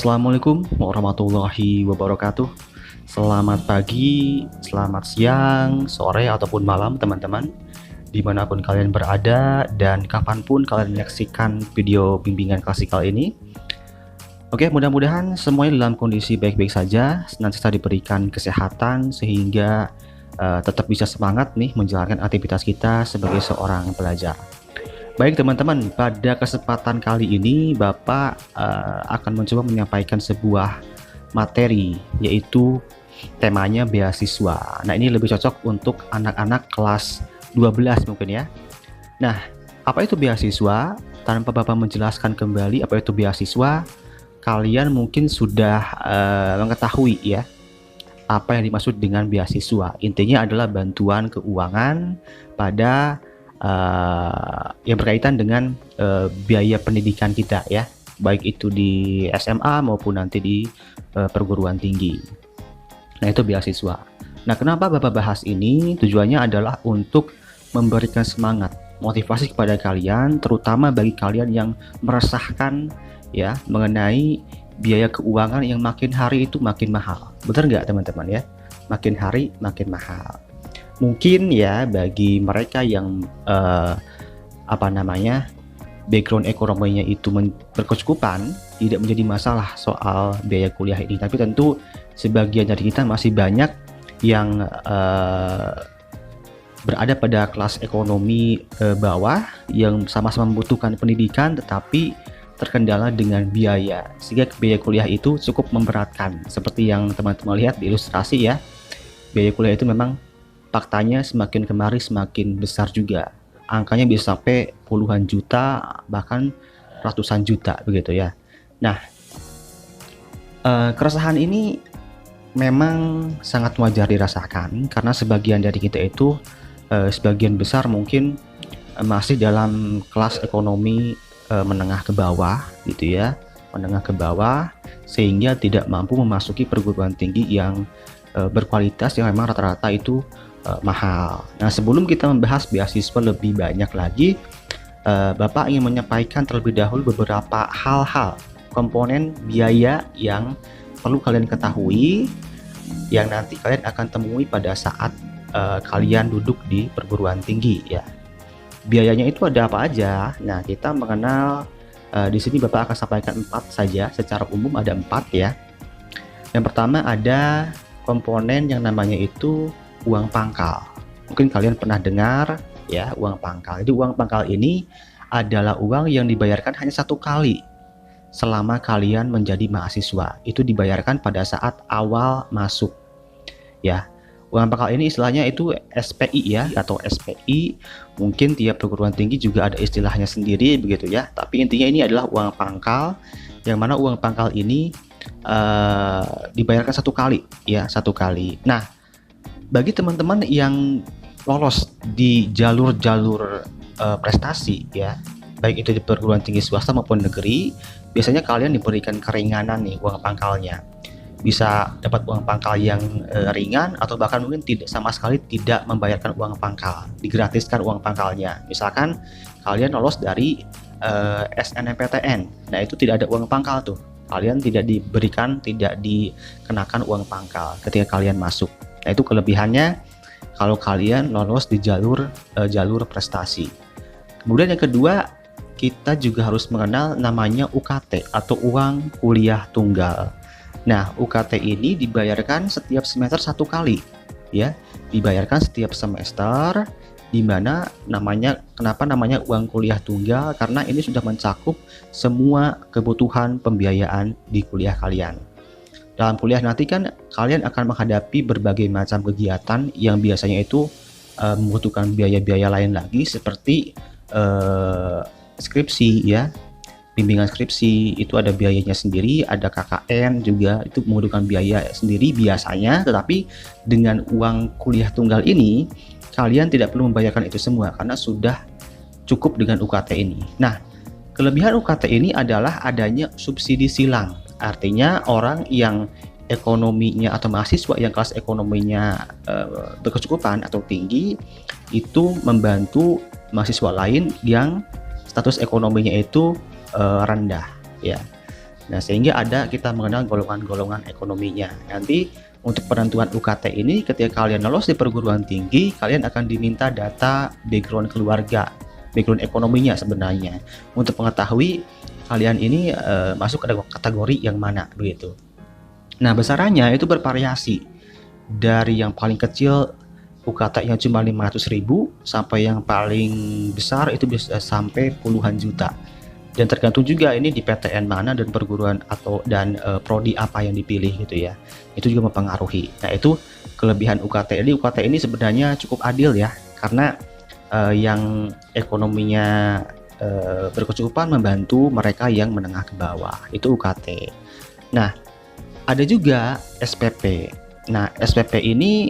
Assalamualaikum warahmatullahi wabarakatuh. Selamat pagi, selamat siang, sore, ataupun malam teman-teman, dimanapun kalian berada dan kapanpun kalian menyaksikan video bimbingan klasikal ini. Oke, mudah-mudahan semuanya dalam kondisi baik-baik saja, senantiasa diberikan kesehatan sehingga tetap bisa semangat nih menjalankan aktivitas kita sebagai seorang pelajar. Baik teman-teman, pada kesempatan kali ini Bapak akan mencoba menyampaikan sebuah materi, yaitu temanya beasiswa. Nah, ini lebih cocok untuk anak-anak kelas 12 mungkin ya. Nah, apa itu beasiswa? Tanpa Bapak menjelaskan kembali apa itu beasiswa, kalian mungkin sudah mengetahui ya apa yang dimaksud dengan beasiswa. Intinya adalah bantuan keuangan pada yang berkaitan dengan biaya pendidikan kita ya, baik itu di SMA maupun nanti di perguruan tinggi. Nah, itu beasiswa. Nah, kenapa Bapak bahas ini? Tujuannya adalah untuk memberikan semangat, motivasi kepada kalian, terutama bagi kalian yang meresahkan ya mengenai biaya keuangan yang makin hari itu makin mahal. Benar nggak teman-teman ya? Makin hari makin mahal. Mungkin ya bagi mereka yang background ekonominya itu berkecukupan, tidak menjadi masalah soal biaya kuliah ini. Tapi tentu sebagian dari kita masih banyak yang berada pada kelas ekonomi bawah yang sama-sama membutuhkan pendidikan tetapi terkendala dengan biaya, sehingga biaya kuliah itu cukup memberatkan. Seperti yang teman-teman lihat di ilustrasi ya, biaya kuliah itu memang faktanya semakin kemari semakin besar juga. Angkanya bisa sampai puluhan juta, bahkan ratusan juta begitu ya. Nah, keresahan ini memang sangat wajar dirasakan karena sebagian dari kita itu sebagian besar mungkin masih dalam kelas ekonomi menengah ke bawah gitu ya, menengah ke bawah, sehingga tidak mampu memasuki perguruan tinggi yang berkualitas yang memang rata-rata itu mahal. Nah, sebelum kita membahas beasiswa lebih banyak lagi, Bapak ingin menyampaikan terlebih dahulu beberapa hal-hal komponen biaya yang perlu kalian ketahui, yang nanti kalian akan temui pada saat kalian duduk di perguruan tinggi ya. Biayanya itu ada apa aja? Nah, kita mengenal di sini Bapak akan sampaikan 4 saja, secara umum ada 4 ya. Yang pertama ada komponen yang namanya itu uang pangkal. Mungkin kalian pernah dengar ya uang pangkal. Jadi uang pangkal ini adalah uang yang dibayarkan hanya 1 kali selama kalian menjadi mahasiswa. Itu dibayarkan pada saat awal masuk ya. Uang pangkal ini istilahnya itu SPI ya, atau SPI. Mungkin tiap perguruan tinggi juga ada istilahnya sendiri begitu ya. Tapi intinya ini adalah uang pangkal, yang mana uang pangkal ini dibayarkan 1 kali ya, 1 kali. Nah, bagi teman-teman yang lolos di jalur-jalur prestasi ya, baik itu di perguruan tinggi swasta maupun negeri, biasanya kalian diberikan keringanan nih uang pangkalnya. Bisa dapat uang pangkal yang ringan, atau bahkan mungkin tidak sama sekali tidak membayarkan uang pangkal, digratiskan uang pangkalnya. Misalkan kalian lolos dari SNMPTN, nah itu tidak ada uang pangkal tuh, kalian tidak diberikan, tidak dikenakan uang pangkal ketika kalian masuk. Nah, itu kelebihannya kalau kalian lolos di jalur prestasi. Kemudian yang kedua, kita juga harus mengenal namanya UKT atau uang kuliah tunggal. Nah, UKT ini dibayarkan setiap semester 1 kali ya, dibayarkan setiap semester, di mana kenapa namanya uang kuliah tunggal, karena ini sudah mencakup semua kebutuhan pembiayaan di kuliah kalian. Dalam kuliah nanti kan kalian akan menghadapi berbagai macam kegiatan yang biasanya itu membutuhkan biaya-biaya lain lagi, seperti skripsi ya. Bimbingan skripsi itu ada biayanya sendiri, ada KKN juga, itu membutuhkan biaya sendiri biasanya. Tetapi dengan uang kuliah tunggal ini kalian tidak perlu membayarkan itu semua karena sudah cukup dengan UKT ini. Nah, kelebihan UKT ini adalah adanya subsidi silang. Artinya orang yang ekonominya atau mahasiswa yang kelas ekonominya berkecukupan atau tinggi itu membantu mahasiswa lain yang status ekonominya itu rendah ya. Nah, sehingga kita mengenal golongan-golongan ekonominya. Nanti untuk penentuan UKT ini, ketika kalian lolos di perguruan tinggi, kalian akan diminta data background keluarga, background ekonominya sebenarnya, untuk mengetahui kalian ini masuk ke kategori yang mana begitu. Nah, besarannya itu bervariasi dari yang paling kecil UKT-nya cuma 500.000 sampai yang paling besar itu bisa sampai puluhan juta. Dan tergantung juga ini di PTN mana dan perguruan dan prodi apa yang dipilih gitu ya. Itu juga mempengaruhi. Nah, itu kelebihan UKT. Jadi UKT ini sebenarnya cukup adil ya, karena yang ekonominya berkecukupan membantu mereka yang menengah ke bawah. Itu UKT. Nah, ada juga SPP. Nah, SPP ini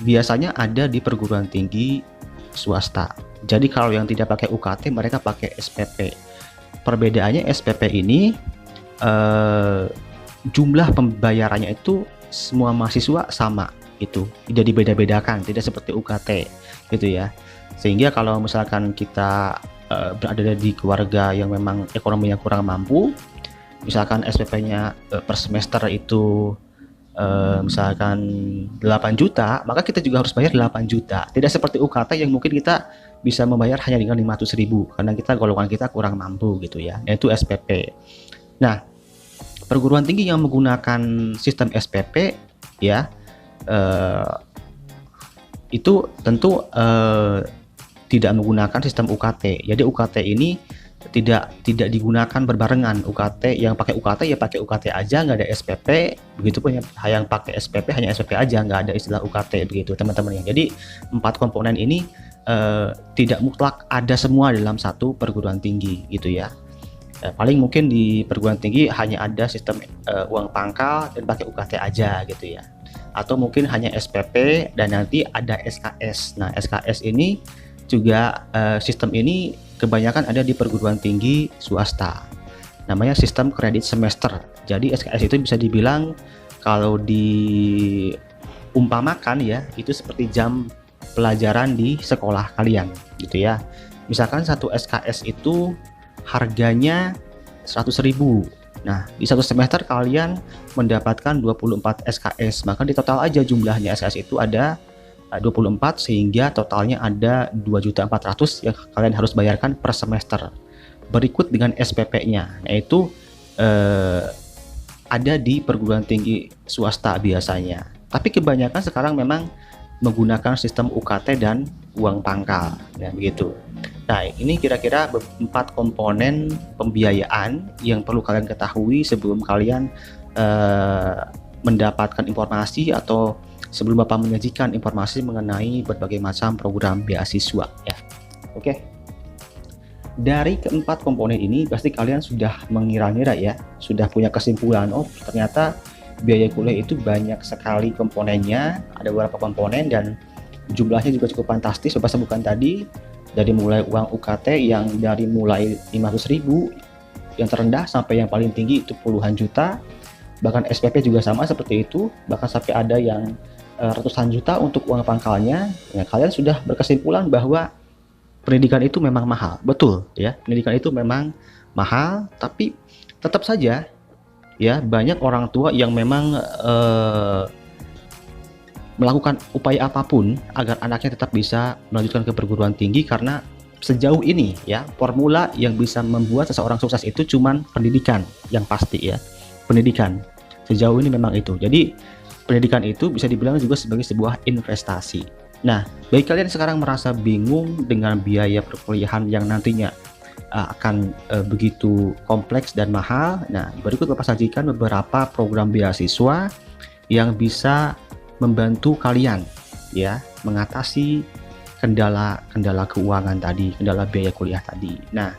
biasanya ada di perguruan tinggi swasta. Jadi kalau yang tidak pakai UKT, mereka pakai SPP. Perbedaannya SPP ini jumlah pembayarannya itu semua mahasiswa sama, itu tidak dibeda-bedakan, tidak seperti UKT gitu ya. Sehingga kalau misalkan kita berada di keluarga yang memang ekonominya kurang mampu, misalkan SPP-nya per semester itu misalkan 8 juta, maka kita juga harus bayar 8 juta. Tidak seperti UKT yang mungkin kita bisa membayar hanya dengan 500.000 karena golongan kita kurang mampu gitu ya, yaitu SPP. Nah, perguruan tinggi yang menggunakan sistem SPP ya, itu tentu tidak menggunakan sistem UKT. Jadi UKT ini tidak digunakan berbarengan. UKT yang pakai UKT ya pakai UKT aja, nggak ada SPP. Begitupun yang pakai SPP hanya SPP aja, nggak ada istilah UKT begitu teman-teman ya. Jadi 4 komponen ini tidak mutlak ada semua dalam satu perguruan tinggi gitu ya. Paling mungkin di perguruan tinggi hanya ada sistem uang pangkal dan pakai UKT aja gitu ya. Atau mungkin hanya SPP dan nanti ada SKS. Nah, SKS ini juga sistem ini kebanyakan ada di perguruan tinggi swasta. Namanya sistem kredit semester. Jadi SKS itu bisa dibilang kalau diumpamakan ya, itu seperti jam pelajaran di sekolah kalian gitu ya. Misalkan satu SKS itu harganya 100.000. Nah, di satu semester kalian mendapatkan 24 SKS, maka di total aja jumlahnya SKS itu ada 24, sehingga totalnya ada 2.400.000 yang kalian harus bayarkan per semester. Berikut dengan SPP-nya, yaitu ada di perguruan tinggi swasta biasanya. Tapi kebanyakan sekarang memang menggunakan sistem UKT dan uang pangkal ya begitu. Nah, ini kira-kira 4 komponen pembiayaan yang perlu kalian ketahui sebelum kalian mendapatkan informasi atau sebelum Bapak menyajikan informasi mengenai berbagai macam program beasiswa ya. Oke. Dari keempat komponen ini pasti kalian sudah mengira-ngira ya, sudah punya kesimpulan, oh ternyata biaya kuliah itu banyak sekali komponennya, ada beberapa komponen dan jumlahnya juga cukup fantastis. Bapak sebutkan tadi, dari mulai uang UKT yang dari mulai 500.000 yang terendah sampai yang paling tinggi itu puluhan juta, bahkan SPP juga sama seperti itu, bahkan sampai ada yang ratusan juta untuk uang pangkalnya. Ya, kalian sudah berkesimpulan bahwa pendidikan itu memang mahal. Betul ya, pendidikan itu memang mahal, tapi tetap saja ya banyak orang tua yang memang melakukan upaya apapun agar anaknya tetap bisa melanjutkan ke perguruan tinggi, karena sejauh ini ya formula yang bisa membuat seseorang sukses itu cuman pendidikan yang pasti ya. Pendidikan sejauh ini memang itu. Jadi pendidikan itu bisa dibilang juga sebagai sebuah investasi. Nah, bagi kalian yang sekarang merasa bingung dengan biaya perkuliahan yang nantinya akan begitu kompleks dan mahal, nah berikut Bapak sajikan beberapa program beasiswa yang bisa membantu kalian ya mengatasi kendala keuangan tadi, kendala biaya kuliah tadi. Nah,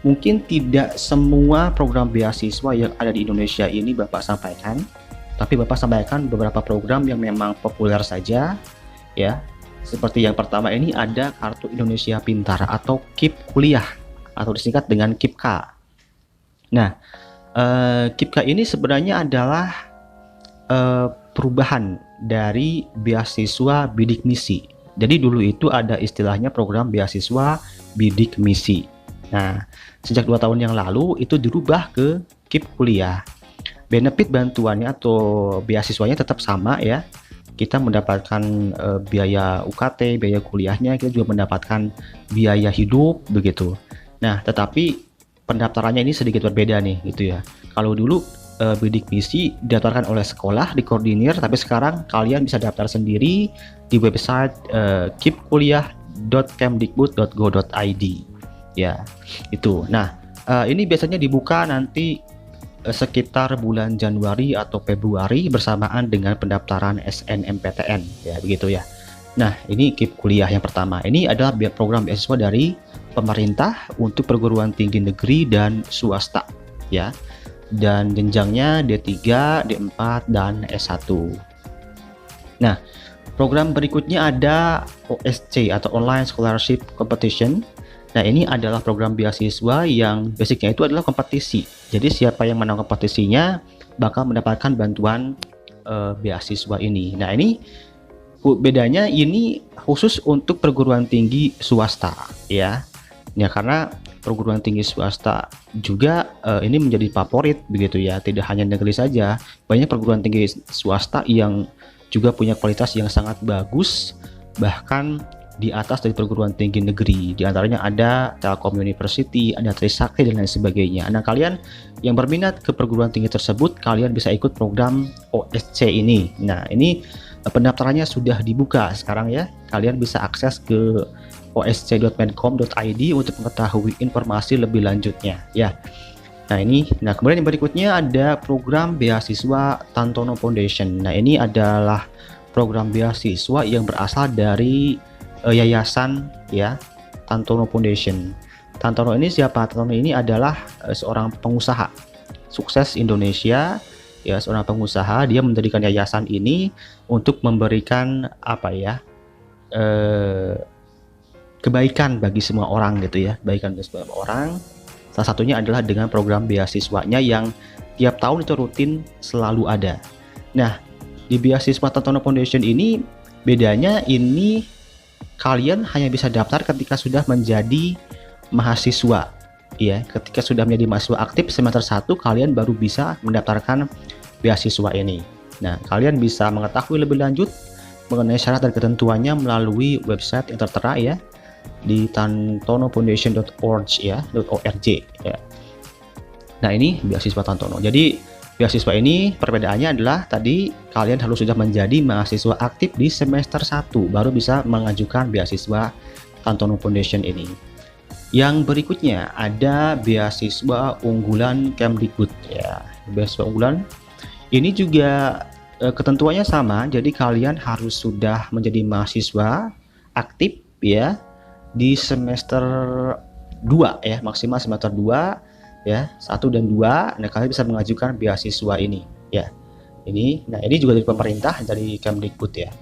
mungkin tidak semua program beasiswa yang ada di Indonesia ini Bapak sampaikan, tapi Bapak sampaikan beberapa program yang memang populer saja ya. Seperti yang pertama ini ada Kartu Indonesia Pintar atau KIP Kuliah atau disingkat dengan KIPK. Nah, KIPK ini sebenarnya adalah perubahan dari beasiswa bidik misi. Jadi dulu itu ada istilahnya program beasiswa bidik misi. Nah, sejak 2 tahun yang lalu itu dirubah ke KIP Kuliah. Benefit bantuannya atau beasiswanya tetap sama ya. Kita mendapatkan biaya UKT, biaya kuliahnya, kita juga mendapatkan biaya hidup begitu. Nah, tetapi pendaftarannya ini sedikit berbeda nih gitu ya. Kalau dulu bidik misi didaftarkan oleh sekolah, dikoordinir, tapi sekarang kalian bisa daftar sendiri di website kipkuliah.kemdikbud.go.id ya, itu. Nah, ini biasanya dibuka nanti sekitar bulan Januari atau Februari bersamaan dengan pendaftaran SNMPTN ya, begitu ya. Nah, ini KIP kuliah yang pertama. Ini adalah program beasiswa dari pemerintah untuk perguruan tinggi negeri dan swasta ya. Dan jenjangnya D3, D4 dan S1. Nah, program berikutnya ada OSC atau Online Scholarship Competition. Nah, ini adalah program beasiswa yang basicnya itu adalah kompetisi. Jadi siapa yang menang kompetisinya bakal mendapatkan bantuan beasiswa ini. Nah, ini bedanya ini khusus untuk perguruan tinggi swasta ya. Ya, karena perguruan tinggi swasta juga ini menjadi favorit begitu ya. Tidak hanya negeri saja, banyak perguruan tinggi swasta yang juga punya kualitas yang sangat bagus, bahkan di atas dari perguruan tinggi negeri. Di antaranya ada Telkom University, ada Trisakti dan lain sebagainya. Nah, kalian yang berminat ke perguruan tinggi tersebut, kalian bisa ikut program OSC ini. Nah, ini pendaftarannya sudah dibuka sekarang ya. Kalian bisa akses ke osc.menkom.id untuk mengetahui informasi lebih lanjutnya ya. Nah, kemudian yang berikutnya ada program beasiswa Tantono Foundation. Nah, ini adalah program beasiswa yang berasal dari yayasan ya, Tantono Foundation. Tantono ini siapa? Tantono ini adalah seorang pengusaha sukses Indonesia ya, seorang pengusaha. Dia mendirikan yayasan ini untuk memberikan apa ya, kebaikan bagi semua orang gitu ya, kebaikan bagi semua orang. Salah satunya adalah dengan program beasiswanya yang tiap tahun itu rutin selalu ada. Nah, di beasiswa Tantono Foundation ini bedanya ini kalian hanya bisa daftar ketika sudah menjadi mahasiswa ya. Ketika sudah menjadi mahasiswa aktif semester 1, kalian baru bisa mendaftarkan beasiswa ini. Nah, kalian bisa mengetahui lebih lanjut mengenai syarat dan ketentuannya melalui website yang tertera ya, di tantonofoundation.org ya, .org ya. Nah, ini beasiswa Tantono. Jadi beasiswa ini perbedaannya adalah tadi kalian harus sudah menjadi mahasiswa aktif di semester 1 baru bisa mengajukan beasiswa Tantono Foundation ini. Yang berikutnya ada beasiswa unggulan Kemdikbud ya. Beasiswa unggulan ini juga ketentuannya sama. Jadi kalian harus sudah menjadi mahasiswa aktif ya di semester 2 ya, maksimal semester 2 ya, 1 dan 2. Nah, kalian bisa mengajukan beasiswa ini ya. Ini juga dari pemerintah, dari Kemdikbud ya.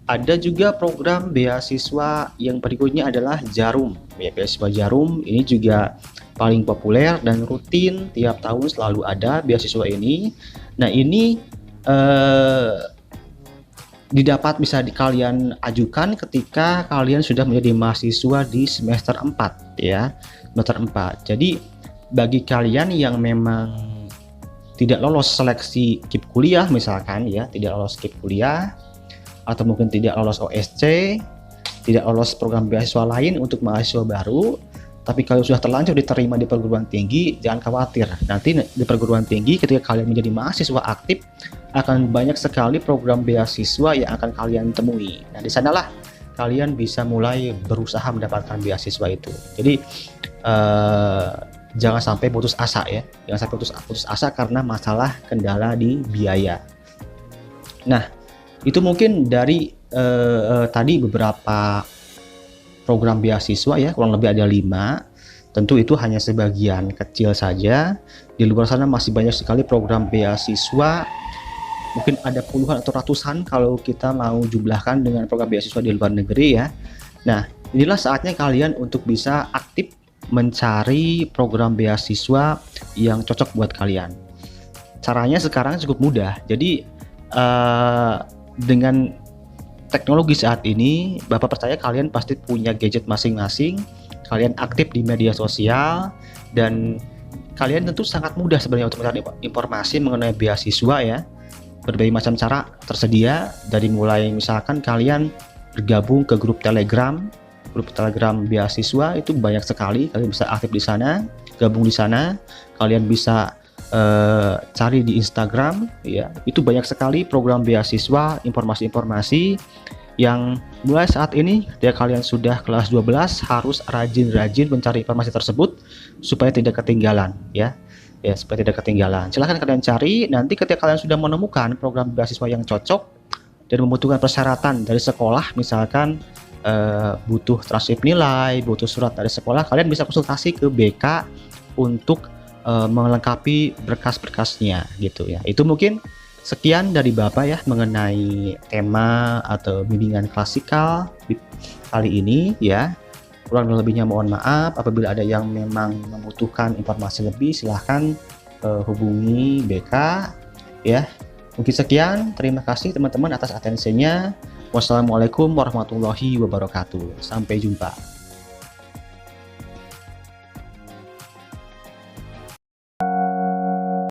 Ada juga program beasiswa yang berikutnya adalah Jarum ya. Beasiswa Jarum ini juga paling populer dan rutin tiap tahun selalu ada beasiswa ini. Nah, ini bisa kalian ajukan ketika kalian sudah menjadi mahasiswa di semester 4 ya. Semester 4. Jadi bagi kalian yang memang tidak lolos seleksi KIP kuliah misalkan ya, tidak lolos KIP kuliah atau mungkin tidak lolos OSC, tidak lolos program beasiswa lain untuk mahasiswa baru, tapi kalau sudah terlanjur diterima di perguruan tinggi, jangan khawatir. Nanti di perguruan tinggi ketika kalian menjadi mahasiswa aktif akan banyak sekali program beasiswa yang akan kalian temui. Nah, di sanalah kalian bisa mulai berusaha mendapatkan beasiswa itu. Jadi jangan sampai putus asa ya, jangan sampai putus asa karena masalah kendala di biaya. Nah, itu mungkin dari tadi beberapa program beasiswa ya, kurang lebih ada 5. Tentu itu hanya sebagian kecil saja. Di luar sana masih banyak sekali program beasiswa, mungkin ada puluhan atau ratusan kalau kita mau jumlahkan dengan program beasiswa di luar negeri ya. Nah, inilah saatnya kalian untuk bisa aktif mencari program beasiswa yang cocok buat kalian. Caranya sekarang cukup mudah. Jadi dengan teknologi saat ini, Bapak percaya kalian pasti punya gadget masing-masing. kalian aktif di media sosial, dan kalian tentu sangat mudah sebenarnya untuk mencari informasi mengenai beasiswa ya. Berbagai macam cara tersedia, dari mulai misalkan kalian bergabung ke grup Telegram beasiswa, itu banyak sekali, kalian bisa aktif di sana, gabung di sana. Kalian bisa cari di Instagram ya, itu banyak sekali program beasiswa, informasi-informasi yang mulai saat ini ketika kalian sudah kelas 12 harus rajin-rajin mencari informasi tersebut supaya tidak ketinggalan ya. Supaya tidak ketinggalan. Silahkan kalian cari, nanti ketika kalian sudah menemukan program beasiswa yang cocok dan membutuhkan persyaratan dari sekolah, misalkan butuh transkrip nilai, butuh surat dari sekolah, kalian bisa konsultasi ke BK untuk melengkapi berkas-berkasnya gitu ya. Itu mungkin sekian dari Bapak ya mengenai tema atau bimbingan klasikal kali ini ya. Kurang lebihnya mohon maaf. Apabila ada yang memang membutuhkan informasi lebih, silahkan hubungi BK ya. Mungkin sekian, terima kasih teman-teman atas atensinya. Wassalamualaikum warahmatullahi wabarakatuh. Sampai jumpa.